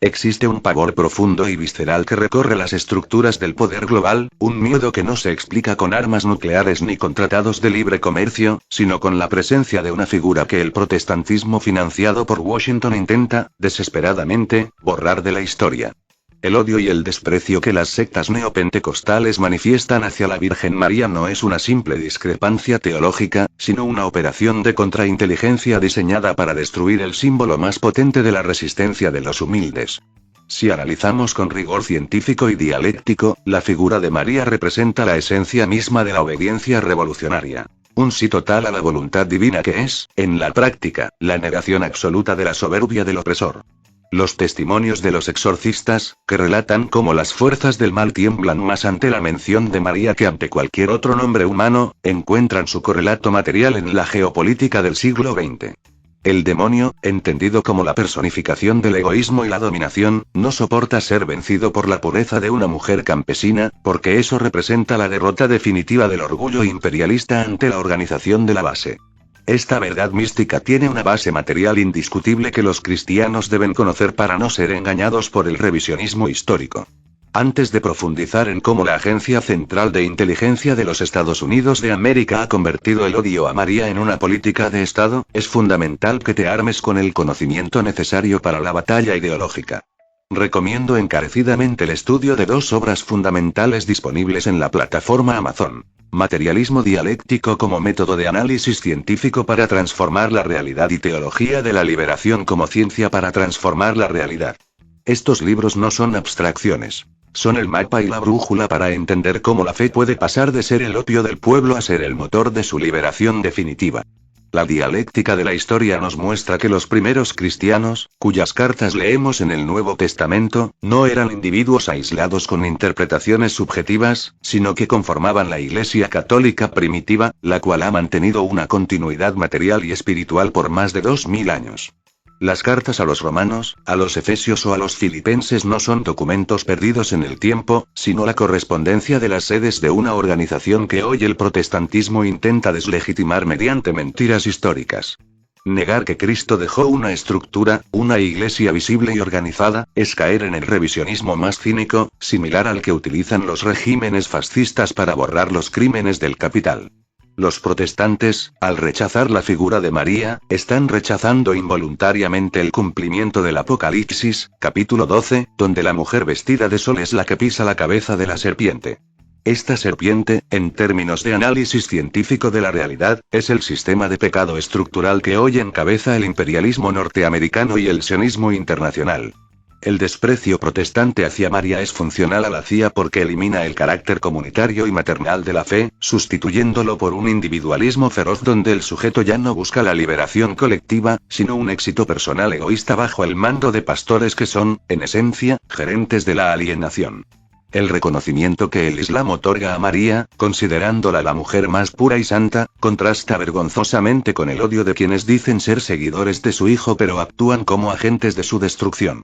Existe un pavor profundo y visceral que recorre las estructuras del poder global, un miedo que no se explica con armas nucleares ni con tratados de libre comercio, sino con la presencia de una figura que el protestantismo financiado por Washington intenta, desesperadamente, borrar de la historia. El odio y el desprecio que las sectas neopentecostales manifiestan hacia la Virgen María no es una simple discrepancia teológica, sino una operación de contrainteligencia diseñada para destruir el símbolo más potente de la resistencia de los humildes. Si analizamos con rigor científico y dialéctico, la figura de María representa la esencia misma de la obediencia revolucionaria. Un sí total a la voluntad divina que es, en la práctica, la negación absoluta de la soberbia del opresor. Los testimonios de los exorcistas, que relatan cómo las fuerzas del mal tiemblan más ante la mención de María que ante cualquier otro nombre humano, encuentran su correlato material en la geopolítica del siglo XX. El demonio, entendido como la personificación del egoísmo y la dominación, no soporta ser vencido por la pureza de una mujer campesina, porque eso representa la derrota definitiva del orgullo imperialista ante la organización de la base. Esta verdad mística tiene una base material indiscutible que los cristianos deben conocer para no ser engañados por el revisionismo histórico. Antes de profundizar en cómo la Agencia Central de Inteligencia de los Estados Unidos de América ha convertido el odio a María en una política de Estado, es fundamental que te armes con el conocimiento necesario para la batalla ideológica. Recomiendo encarecidamente el estudio de dos obras fundamentales disponibles en la plataforma Amazon. Materialismo dialéctico como método de análisis científico para transformar la realidad y Teología de la liberación como ciencia para transformar la realidad. Estos libros no son abstracciones. Son el mapa y la brújula para entender cómo la fe puede pasar de ser el opio del pueblo a ser el motor de su liberación definitiva. La dialéctica de la historia nos muestra que los primeros cristianos, cuyas cartas leemos en el Nuevo Testamento, no eran individuos aislados con interpretaciones subjetivas, sino que conformaban la Iglesia católica primitiva, la cual ha mantenido una continuidad material y espiritual por más de 2000 años. Las cartas a los romanos, a los efesios o a los filipenses no son documentos perdidos en el tiempo, sino la correspondencia de las sedes de una organización que hoy el protestantismo intenta deslegitimar mediante mentiras históricas. Negar que Cristo dejó una estructura, una iglesia visible y organizada, es caer en el revisionismo más cínico, similar al que utilizan los regímenes fascistas para borrar los crímenes del capital. Los protestantes, al rechazar la figura de María, están rechazando involuntariamente el cumplimiento del Apocalipsis, capítulo 12, donde la mujer vestida de sol es la que pisa la cabeza de la serpiente. Esta serpiente, en términos de análisis científico de la realidad, es el sistema de pecado estructural que hoy encabeza el imperialismo norteamericano y el sionismo internacional. El desprecio protestante hacia María es funcional a la CIA porque elimina el carácter comunitario y maternal de la fe, sustituyéndolo por un individualismo feroz donde el sujeto ya no busca la liberación colectiva, sino un éxito personal egoísta bajo el mando de pastores que son, en esencia, gerentes de la alienación. El reconocimiento que el Islam otorga a María, considerándola la mujer más pura y santa, contrasta vergonzosamente con el odio de quienes dicen ser seguidores de su hijo pero actúan como agentes de su destrucción.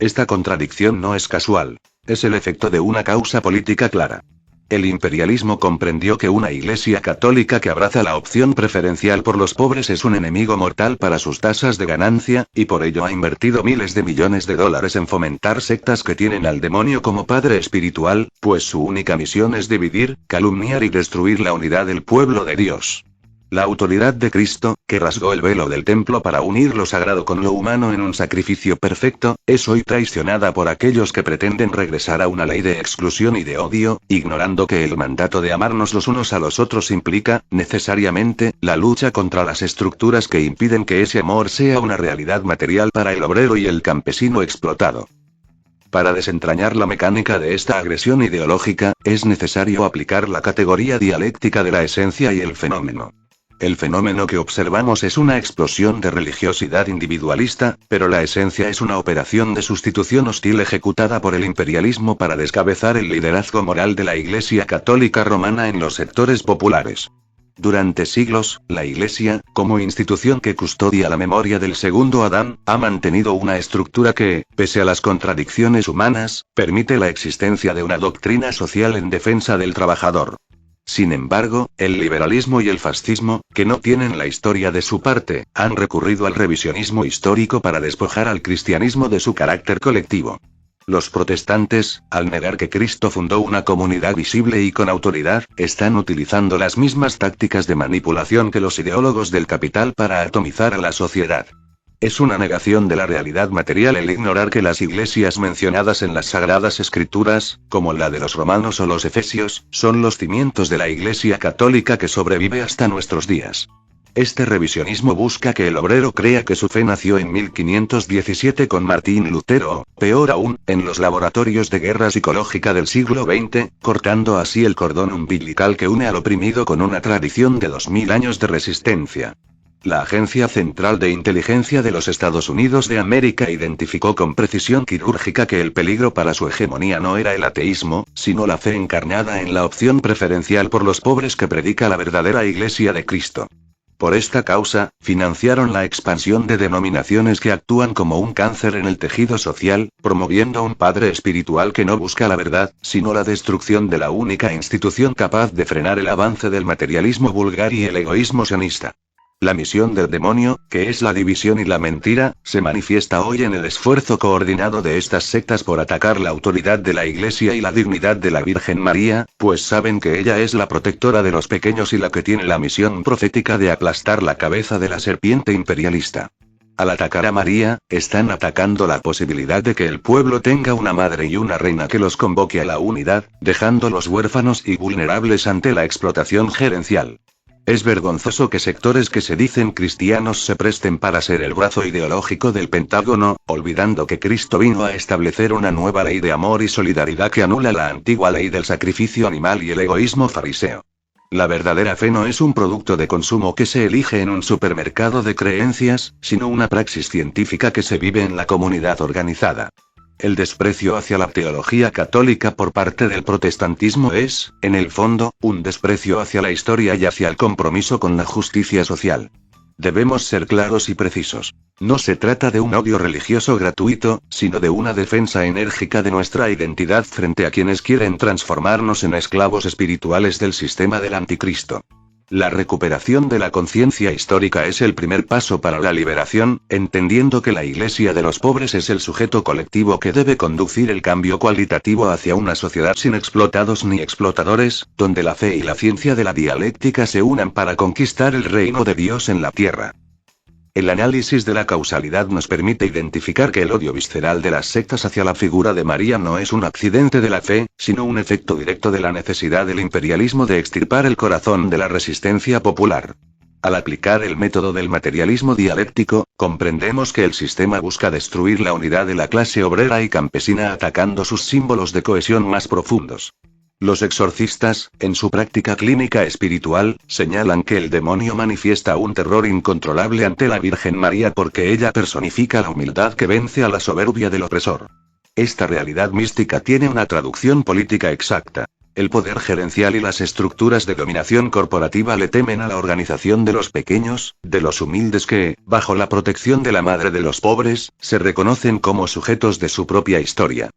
Esta contradicción no es casual. Es el efecto de una causa política clara. El imperialismo comprendió que una iglesia católica que abraza la opción preferencial por los pobres es un enemigo mortal para sus tasas de ganancia, y por ello ha invertido miles de millones de dólares en fomentar sectas que tienen al demonio como padre espiritual, pues su única misión es dividir, calumniar y destruir la unidad del pueblo de Dios. La autoridad de Cristo, que rasgó el velo del templo para unir lo sagrado con lo humano en un sacrificio perfecto, es hoy traicionada por aquellos que pretenden regresar a una ley de exclusión y de odio, ignorando que el mandato de amarnos los unos a los otros implica, necesariamente, la lucha contra las estructuras que impiden que ese amor sea una realidad material para el obrero y el campesino explotado. Para desentrañar la mecánica de esta agresión ideológica, es necesario aplicar la categoría dialéctica de la esencia y el fenómeno. El fenómeno que observamos es una explosión de religiosidad individualista, pero la esencia es una operación de sustitución hostil ejecutada por el imperialismo para descabezar el liderazgo moral de la Iglesia Católica Romana en los sectores populares. Durante siglos, la Iglesia, como institución que custodia la memoria del segundo Adán, ha mantenido una estructura que, pese a las contradicciones humanas, permite la existencia de una doctrina social en defensa del trabajador. Sin embargo, el liberalismo y el fascismo, que no tienen la historia de su parte, han recurrido al revisionismo histórico para despojar al cristianismo de su carácter colectivo. Los protestantes, al negar que Cristo fundó una comunidad visible y con autoridad, están utilizando las mismas tácticas de manipulación que los ideólogos del capital para atomizar a la sociedad. Es una negación de la realidad material el ignorar que las iglesias mencionadas en las Sagradas Escrituras, como la de los romanos o los efesios, son los cimientos de la Iglesia Católica que sobrevive hasta nuestros días. Este revisionismo busca que el obrero crea que su fe nació en 1517 con Martín Lutero, o, peor aún, en los laboratorios de guerra psicológica del siglo XX, cortando así el cordón umbilical que une al oprimido con una tradición de 2000 años de resistencia. La Agencia Central de Inteligencia de los Estados Unidos de América identificó con precisión quirúrgica que el peligro para su hegemonía no era el ateísmo, sino la fe encarnada en la opción preferencial por los pobres que predica la verdadera Iglesia de Cristo. Por esta causa, financiaron la expansión de denominaciones que actúan como un cáncer en el tejido social, promoviendo un padre espiritual que no busca la verdad, sino la destrucción de la única institución capaz de frenar el avance del materialismo vulgar y el egoísmo sionista. La misión del demonio, que es la división y la mentira, se manifiesta hoy en el esfuerzo coordinado de estas sectas por atacar la autoridad de la Iglesia y la dignidad de la Virgen María, pues saben que ella es la protectora de los pequeños y la que tiene la misión profética de aplastar la cabeza de la serpiente imperialista. Al atacar a María, están atacando la posibilidad de que el pueblo tenga una madre y una reina que los convoque a la unidad, dejándolos huérfanos y vulnerables ante la explotación gerencial. Es vergonzoso que sectores que se dicen cristianos se presten para ser el brazo ideológico del Pentágono, olvidando que Cristo vino a establecer una nueva ley de amor y solidaridad que anula la antigua ley del sacrificio animal y el egoísmo fariseo. La verdadera fe no es un producto de consumo que se elige en un supermercado de creencias, sino una praxis científica que se vive en la comunidad organizada. El desprecio hacia la teología católica por parte del protestantismo es, en el fondo, un desprecio hacia la historia y hacia el compromiso con la justicia social. Debemos ser claros y precisos. No se trata de un odio religioso gratuito, sino de una defensa enérgica de nuestra identidad frente a quienes quieren transformarnos en esclavos espirituales del sistema del anticristo. La recuperación de la conciencia histórica es el primer paso para la liberación, entendiendo que la Iglesia de los pobres es el sujeto colectivo que debe conducir el cambio cualitativo hacia una sociedad sin explotados ni explotadores, donde la fe y la ciencia de la dialéctica se unan para conquistar el reino de Dios en la tierra. El análisis de la causalidad nos permite identificar que el odio visceral de las sectas hacia la figura de María no es un accidente de la fe, sino un efecto directo de la necesidad del imperialismo de extirpar el corazón de la resistencia popular. Al aplicar el método del materialismo dialéctico, comprendemos que el sistema busca destruir la unidad de la clase obrera y campesina atacando sus símbolos de cohesión más profundos. Los exorcistas, en su práctica clínica espiritual, señalan que el demonio manifiesta un terror incontrolable ante la Virgen María porque ella personifica la humildad que vence a la soberbia del opresor. Esta realidad mística tiene una traducción política exacta. El poder gerencial y las estructuras de dominación corporativa le temen a la organización de los pequeños, de los humildes que, bajo la protección de la madre de los pobres, se reconocen como sujetos de su propia historia.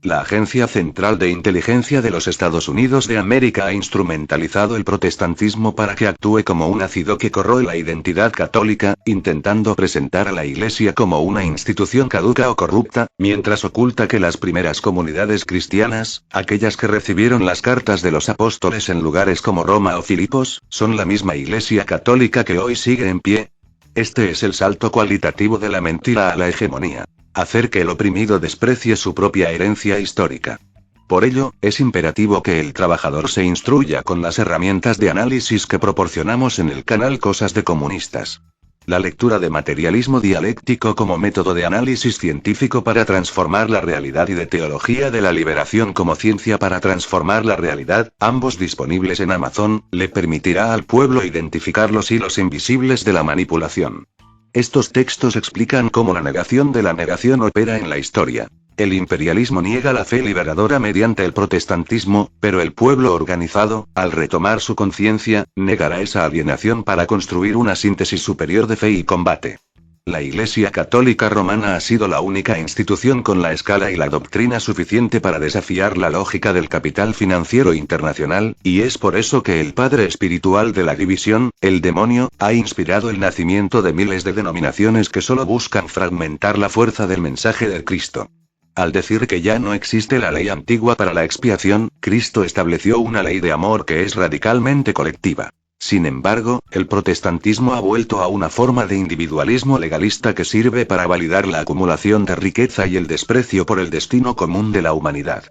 La Agencia Central de Inteligencia de los Estados Unidos de América ha instrumentalizado el protestantismo para que actúe como un ácido que corroe la identidad católica, intentando presentar a la Iglesia como una institución caduca o corrupta, mientras oculta que las primeras comunidades cristianas, aquellas que recibieron las cartas de los apóstoles en lugares como Roma o Filipos, son la misma Iglesia católica que hoy sigue en pie. Este es el salto cualitativo de la mentira a la hegemonía. Hacer que el oprimido desprecie su propia herencia histórica. Por ello, es imperativo que el trabajador se instruya con las herramientas de análisis que proporcionamos en el canal Cosas de Comunistas. La lectura de materialismo dialéctico como método de análisis científico para transformar la realidad y de teología de la liberación como ciencia para transformar la realidad, ambos disponibles en Amazon, le permitirá al pueblo identificar los hilos invisibles de la manipulación. Estos textos explican cómo la negación de la negación opera en la historia. El imperialismo niega la fe liberadora mediante el protestantismo, pero el pueblo organizado, al retomar su conciencia, negará esa alienación para construir una síntesis superior de fe y combate. La Iglesia Católica Romana ha sido la única institución con la escala y la doctrina suficiente para desafiar la lógica del capital financiero internacional, y es por eso que el padre espiritual de la división, el demonio, ha inspirado el nacimiento de miles de denominaciones que solo buscan fragmentar la fuerza del mensaje de Cristo. Al decir que ya no existe la ley antigua para la expiación, Cristo estableció una ley de amor que es radicalmente colectiva. Sin embargo, el protestantismo ha vuelto a una forma de individualismo legalista que sirve para validar la acumulación de riqueza y el desprecio por el destino común de la humanidad.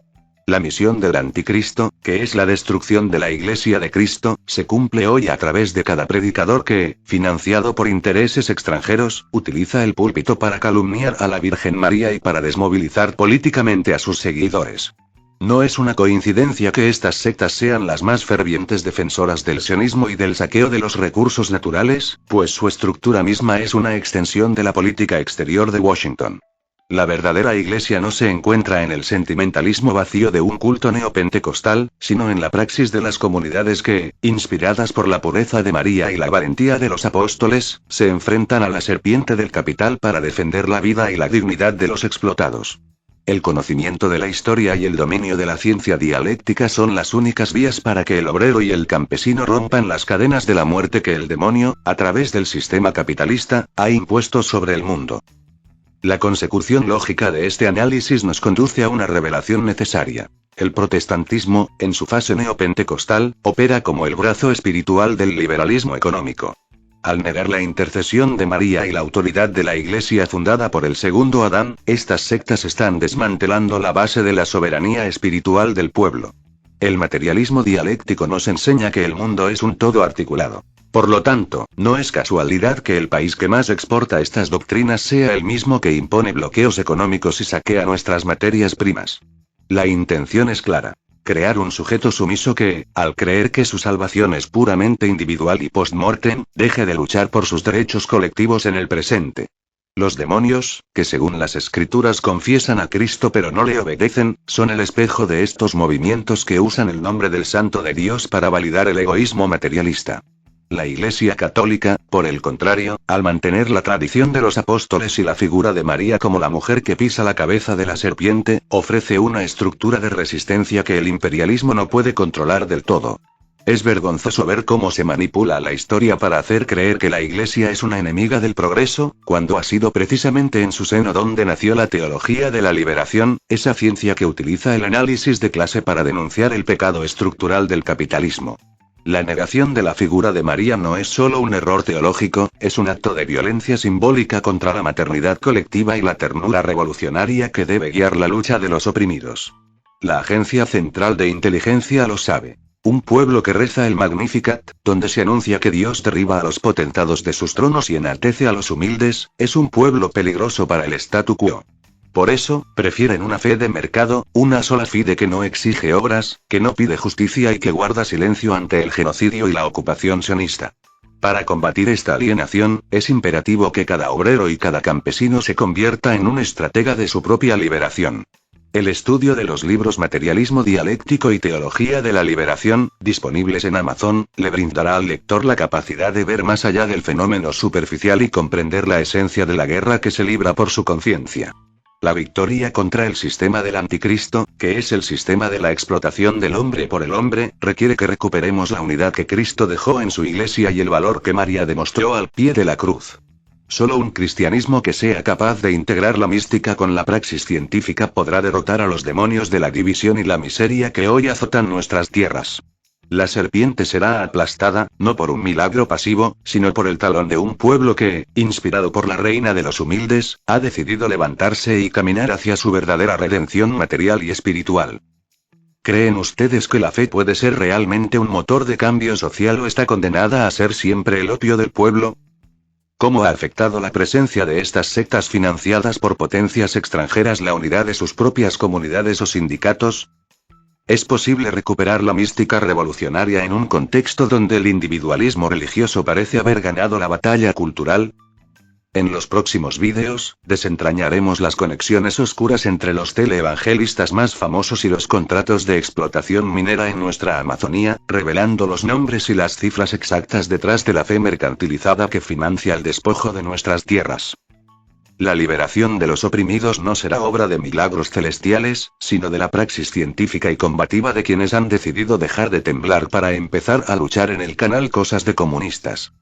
La misión del anticristo, que es la destrucción de la Iglesia de Cristo, se cumple hoy a través de cada predicador que, financiado por intereses extranjeros, utiliza el púlpito para calumniar a la Virgen María y para desmovilizar políticamente a sus seguidores. No es una coincidencia que estas sectas sean las más fervientes defensoras del sionismo y del saqueo de los recursos naturales, pues su estructura misma es una extensión de la política exterior de Washington. La verdadera iglesia no se encuentra en el sentimentalismo vacío de un culto neopentecostal, sino en la praxis de las comunidades que, inspiradas por la pureza de María y la valentía de los apóstoles, se enfrentan a la serpiente del capital para defender la vida y la dignidad de los explotados. El conocimiento de la historia y el dominio de la ciencia dialéctica son las únicas vías para que el obrero y el campesino rompan las cadenas de la muerte que el demonio, a través del sistema capitalista, ha impuesto sobre el mundo. La consecución lógica de este análisis nos conduce a una revelación necesaria. El protestantismo, en su fase neopentecostal, opera como el brazo espiritual del liberalismo económico. Al negar la intercesión de María y la autoridad de la Iglesia fundada por el segundo Adán, estas sectas están desmantelando la base de la soberanía espiritual del pueblo. El materialismo dialéctico nos enseña que el mundo es un todo articulado. Por lo tanto, no es casualidad que el país que más exporta estas doctrinas sea el mismo que impone bloqueos económicos y saquea nuestras materias primas. La intención es clara. Crear un sujeto sumiso que, al creer que su salvación es puramente individual y post-mortem, deje de luchar por sus derechos colectivos en el presente. Los demonios, que según las escrituras confiesan a Cristo pero no le obedecen, son el espejo de estos movimientos que usan el nombre del Santo de Dios para validar el egoísmo materialista. La Iglesia Católica, por el contrario, al mantener la tradición de los apóstoles y la figura de María como la mujer que pisa la cabeza de la serpiente, ofrece una estructura de resistencia que el imperialismo no puede controlar del todo. Es vergonzoso ver cómo se manipula la historia para hacer creer que la Iglesia es una enemiga del progreso, cuando ha sido precisamente en su seno donde nació la teología de la liberación, esa ciencia que utiliza el análisis de clase para denunciar el pecado estructural del capitalismo. La negación de la figura de María no es solo un error teológico, es un acto de violencia simbólica contra la maternidad colectiva y la ternura revolucionaria que debe guiar la lucha de los oprimidos. La Agencia Central de Inteligencia lo sabe. Un pueblo que reza el Magnificat, donde se anuncia que Dios derriba a los potentados de sus tronos y enaltece a los humildes, es un pueblo peligroso para el statu quo. Por eso, prefieren una fe de mercado, una sola fide que no exige obras, que no pide justicia y que guarda silencio ante el genocidio y la ocupación sionista. Para combatir esta alienación, es imperativo que cada obrero y cada campesino se convierta en un estratega de su propia liberación. El estudio de los libros Materialismo Dialéctico y Teología de la Liberación, disponibles en Amazon, le brindará al lector la capacidad de ver más allá del fenómeno superficial y comprender la esencia de la guerra que se libra por su conciencia. La victoria contra el sistema del anticristo, que es el sistema de la explotación del hombre por el hombre, requiere que recuperemos la unidad que Cristo dejó en su iglesia y el valor que María demostró al pie de la cruz. Solo un cristianismo que sea capaz de integrar la mística con la praxis científica podrá derrotar a los demonios de la división y la miseria que hoy azotan nuestras tierras. La serpiente será aplastada, no por un milagro pasivo, sino por el talón de un pueblo que, inspirado por la reina de los humildes, ha decidido levantarse y caminar hacia su verdadera redención material y espiritual. ¿Creen ustedes que la fe puede ser realmente un motor de cambio social o está condenada a ser siempre el opio del pueblo? ¿Cómo ha afectado la presencia de estas sectas financiadas por potencias extranjeras la unidad de sus propias comunidades o sindicatos? ¿Es posible recuperar la mística revolucionaria en un contexto donde el individualismo religioso parece haber ganado la batalla cultural? En los próximos vídeos, desentrañaremos las conexiones oscuras entre los teleevangelistas más famosos y los contratos de explotación minera en nuestra Amazonía, revelando los nombres y las cifras exactas detrás de la fe mercantilizada que financia el despojo de nuestras tierras. La liberación de los oprimidos no será obra de milagros celestiales, sino de la praxis científica y combativa de quienes han decidido dejar de temblar para empezar a luchar en el canal Cosas de Comunistas.